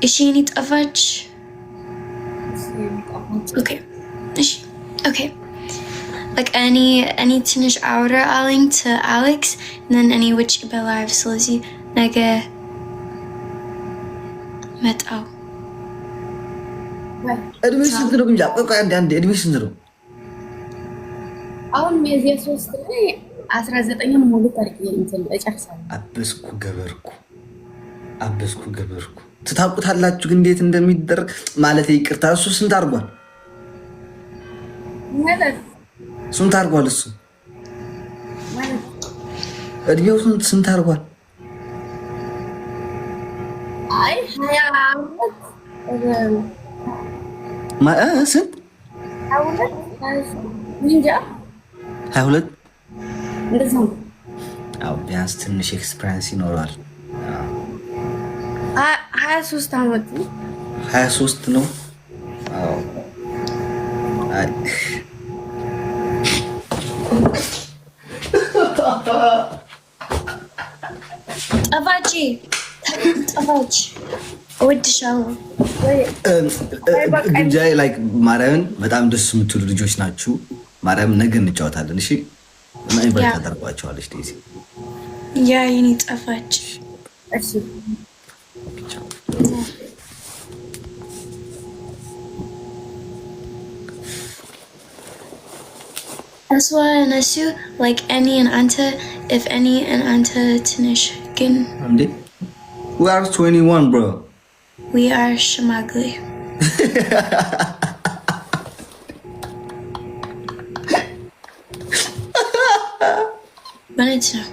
Is she any ጠፋች? Okay. Okay. Like any ትንሽ አውራ አለኝ to Alex and then any which በላይቭ ስለዚህ ነገ መጣው እድሜሽ ስንት ነው? ግምጃ ቆይ አንዴ እድሜሽ ስንት ነው? አሁን ሚያዝያ 3 ላይ 19 ሙሉ ታሪክ እንትን እጨርሳለሁ። አበስኩ ገበርኩ ትታውቁታላችሁ ግን እንዴት እንደሚደረግ ማለት ይቅርታ። እሱ ስንት አድርጓል? ስንት አድርጓል? እሱ እድሜው ስንት አድርጓል? አይ 22 ስንት 22 እንደዛ ነው። አዎ ቢያንስ ትንሽ ኤክስፒሪየንስ ይኖረዋል። 23 ዓመት 23 ነው። አዎ አይ ጠፋች እወድሻለሁ። ግንጃዬ ላይክ ማርያምን በጣም ደስ የምትሉ ልጆች ናችሁ። ማርያም ነገ እንጫወታለን። እሺ እና ኢንቫይት ታደርጓቸዋለሽ ዴዚ። ያ የኔ ጠፋች። እሺ እሷ እነሱ like any and አንተ if any and አንተ ትንሽ ግን እንዴ we are 21 bro. We are ሽማግሌ በነጭ ነው።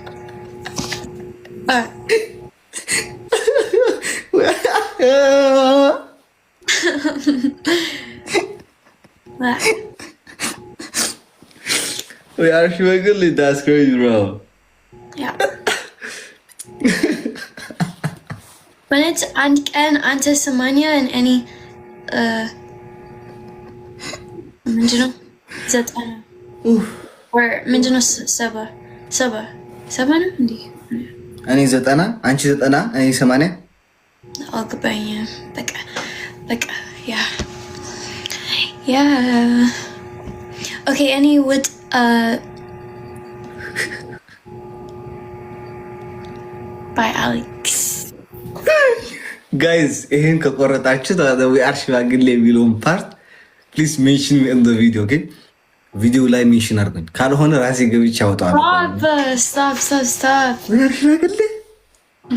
We are ሽማግሌ. That's crazy bro. Yeah. በነጭ አንድ ቀን አንተ 80 and any ምንድነው 90 or ምንድነው 7 ነው እንዴ? እኔ 90 አንቺ 90 እኔ 80 አልገባኝም። በቃ ያ okay any would by Alex guys ይሄን ከቆረጣችሁ we are ሽማግሌ የሚለውን ፓርት please mention me in the video okay ቪዲዮ ላይ ሜንሽን አድርጉኝ ካልሆነ ራሴ ገብቼ አወጣዋለሁ። stop we are ሽማግሌ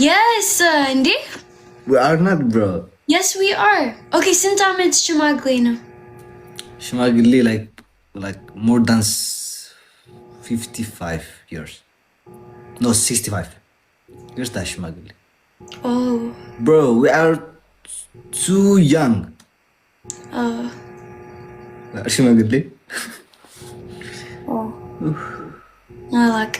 yes እንዴ we are not bro yes we are okay ስንት ዓመት ሽማግሌ ነው? ሽማግሌ like more than 55 years no 65 years that ሽማግሌ. Oh bro we are too young. ሽማግሌ I like